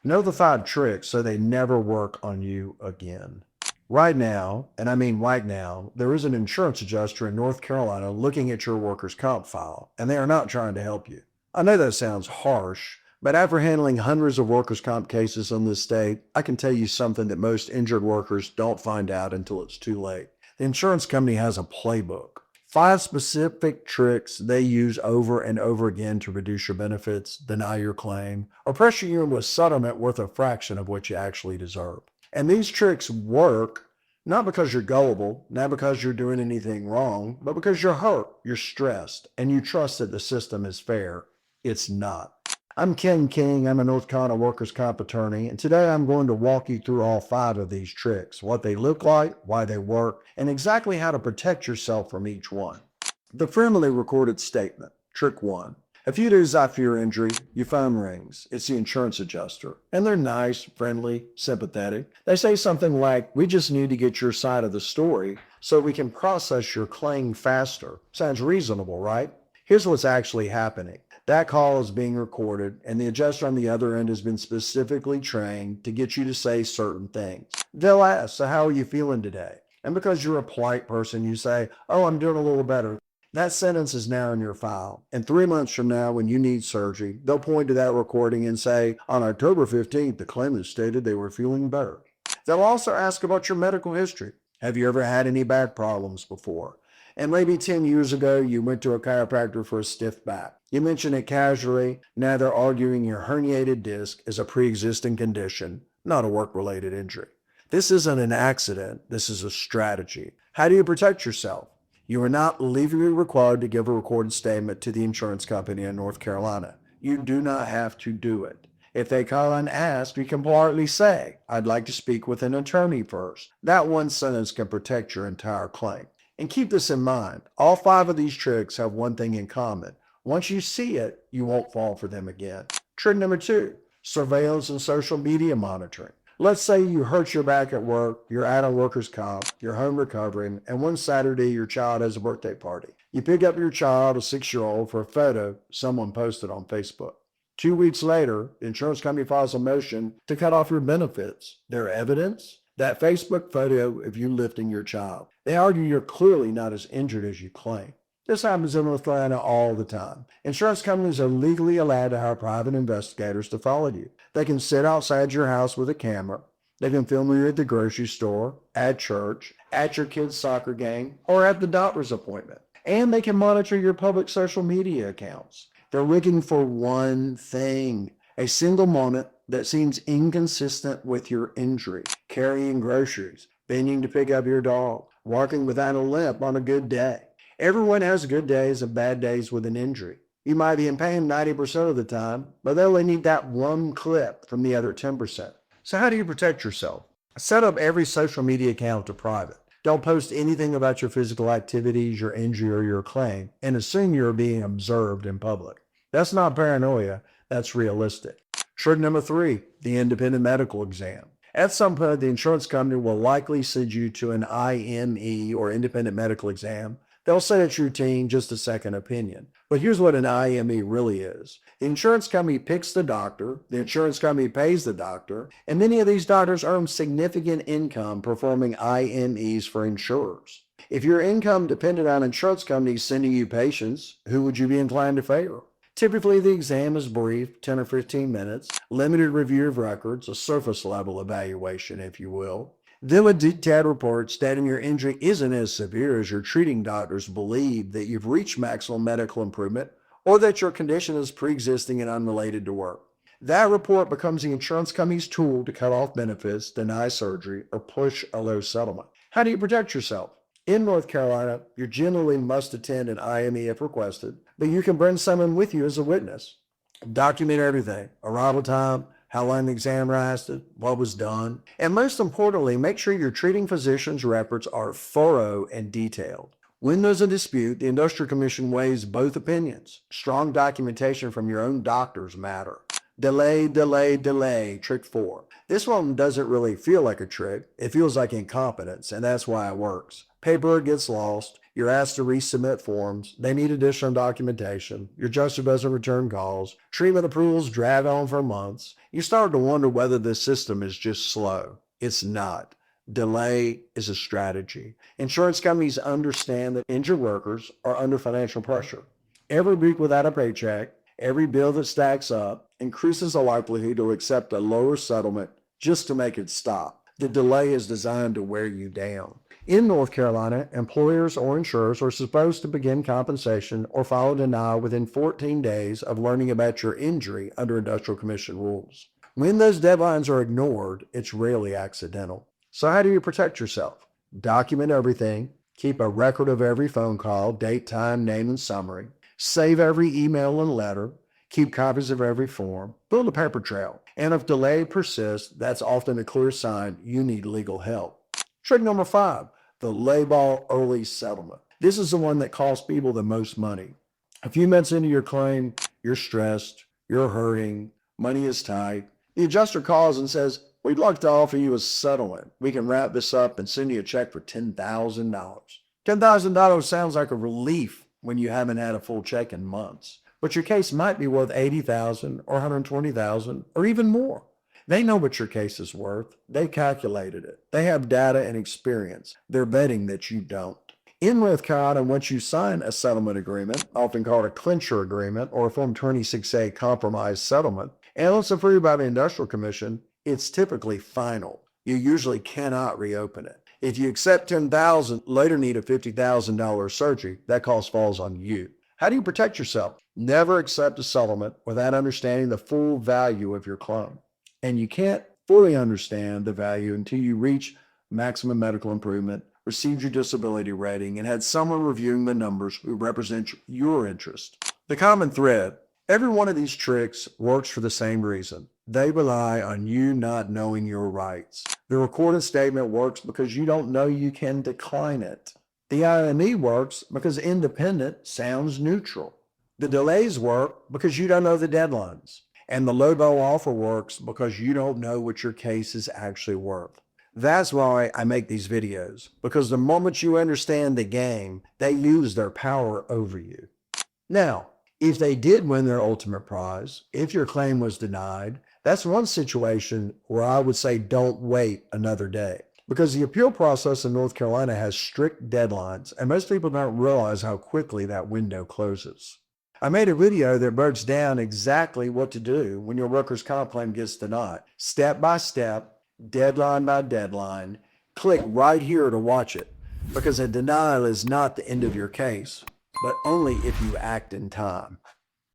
Know the 5 tricks so they never work on you again. Right now, and I mean right now, there is an insurance adjuster in North Carolina looking at your workers' comp file, and they are not trying to help you. I know that sounds harsh, but after handling hundreds of workers' comp cases in this state, I can tell you something that most injured workers don't find out until it's too late. The insurance company has a playbook. 5 specific tricks they use over and over again to reduce your benefits, deny your claim, or pressure you into a settlement worth a fraction of what you actually deserve. And these tricks work not because you're gullible, not because you're doing anything wrong, but because you're hurt, you're stressed, and you trust that the system is fair. It's not. I'm Ken King. I'm a North Carolina workers' comp attorney, and today I'm going to walk you through all 5 of these tricks, what they look like, why they work, and exactly how to protect yourself from each one. The friendly recorded statement. Trick 1. A few days after your injury, your phone rings. It's the insurance adjuster, and they're nice, friendly, sympathetic. They say something like, "We just need to get your side of the story so we can process your claim faster." Sounds reasonable, right? Here's what's actually happening. That call is being recorded, and the adjuster on the other end has been specifically trained to get you to say certain things. They'll ask, "So how are you feeling today?" And because you're a polite person, you say, "Oh, I'm doing a little better." That sentence is now in your file. And 3 months from now, when you need surgery, they'll point to that recording and say, "On October 15th, the claimant stated they were feeling better." They'll also ask about your medical history. Have you ever had any back problems before? And maybe 10 years ago, you went to a chiropractor for a stiff back. You mention it casually. Now they're arguing your herniated disc is a pre-existing condition, not a work-related injury. This isn't an accident. This is a strategy. How do you protect yourself? You are not legally required to give a recorded statement to the insurance company in North Carolina. You do not have to do it. If they call and ask, you can politely say, "I'd like to speak with an attorney first." That one sentence can protect your entire claim. And keep this in mind, all 5 of these tricks have one thing in common. Once you see it, you won't fall for them again. Trick number 2, surveillance and social media monitoring. Let's say you hurt your back at work, you're at a workers' comp, you're home recovering, and one Saturday your child has a birthday party. You pick up your child, a 6-year-old, for a photo someone posted on Facebook. 2 weeks later, the insurance company files a motion to cut off your benefits. Their evidence? That Facebook photo of you lifting your child. They argue you're clearly not as injured as you claim. This happens in North Carolina all the time. Insurance companies are legally allowed to hire private investigators to follow you. They can sit outside your house with a camera. They can film you at the grocery store, at church, at your kid's soccer game, or at the doctor's appointment. And they can monitor your public social media accounts. They're looking for one thing, a single moment that seems inconsistent with your injury. Carrying groceries, bending to pick up your dog, walking without a limp on a good day. Everyone has good days and bad days with an injury. You might be in pain 90% of the time, but they only need that one clip from the other 10%. So how do you protect yourself? Set up every social media account to private. Don't post anything about your physical activities, your injury, or your claim, and assume you're being observed in public. That's not paranoia, that's realistic. Trick number 3, the independent medical exam. At some point, the insurance company will likely send you to an IME or independent medical exam. They'll say it's routine, just a second opinion. But here's what an IME really is. The insurance company picks the doctor, the insurance company pays the doctor, and many of these doctors earn significant income performing IMEs for insurers. If your income depended on insurance companies sending you patients, who would you be inclined to favor? Typically, the exam is brief, 10 or 15 minutes, limited review of records, a surface level evaluation, if you will. Then a detailed report stating your injury isn't as severe as your treating doctors believe, that you've reached maximum medical improvement, or that your condition is pre-existing and unrelated to work. That report becomes the insurance company's tool to cut off benefits, deny surgery, or push a low settlement. How do you protect yourself? In North Carolina, you generally must attend an IME if requested, but you can bring someone with you as a witness. Document everything: arrival time, how long the exam lasted, what was done, and most importantly, make sure your treating physician's records are thorough and detailed. When there's a dispute, the Industrial Commission weighs both opinions. Strong documentation from your own doctors matter. Delay, delay, delay. Trick 4. This one doesn't really feel like a trick. It feels like incompetence, and that's why it works. Paper gets lost. You're asked to resubmit forms. They need additional documentation. Your adjuster doesn't return calls. Treatment approvals drag on for months. You start to wonder whether this system is just slow. It's not. Delay is a strategy. Insurance companies understand that injured workers are under financial pressure. Every week without a paycheck, every bill that stacks up increases the likelihood to accept a lower settlement just to make it stop. The delay is designed to wear you down. In North Carolina, employers or insurers are supposed to begin compensation or file a denial within 14 days of learning about your injury under Industrial Commission rules. When those deadlines are ignored, it's rarely accidental. So how do you protect yourself? Document everything. Keep a record of every phone call, date, time, name, and summary. Save every email and letter. Keep copies of every form. Build a paper trail. And if delay persists, that's often a clear sign you need legal help. Trick number 5, the Lowball early settlement. This is the one that costs people the most money. A few months into your claim, you're stressed, you're hurting, money is tight. The adjuster calls and says, "We'd like to offer you a settlement. We can wrap this up and send you a check for $10,000. $10,000 sounds like a relief when you haven't had a full check in months. But your case might be worth $80,000 or $120,000 or even more. They know what your case is worth. They calculated it. They have data and experience. They're betting that you don't. In North Carolina, once you sign a settlement agreement, often called a clincher agreement or a Form 26A compromise settlement, and it's approved by the Industrial Commission, it's typically final. You usually cannot reopen it. If you accept $10,000, later need a $50,000 surgery, that cost falls on you. How do you protect yourself? Never accept a settlement without understanding the full value of your claim. And you can't fully understand the value until you reach maximum medical improvement, received your disability rating, and had someone reviewing the numbers who represent your interest. The common thread: every one of these tricks works for the same reason. They rely on you not knowing your rights. The recorded statement works because you don't know you can decline it. The IME works because independent sounds neutral. The delays work because you don't know the deadlines. And the Lowball offer works because you don't know what your case is actually worth. That's why I make these videos, because the moment you understand the game, they lose their power over you. Now, if they did win their ultimate prize, if your claim was denied, that's one situation where I would say don't wait another day. Because the appeal process in North Carolina has strict deadlines, and most people don't realize how quickly that window closes. I made a video that breaks down exactly what to do when your workers' comp claim gets denied. Step by step, deadline by deadline. Click right here to watch it, because a denial is not the end of your case, but only if you act in time.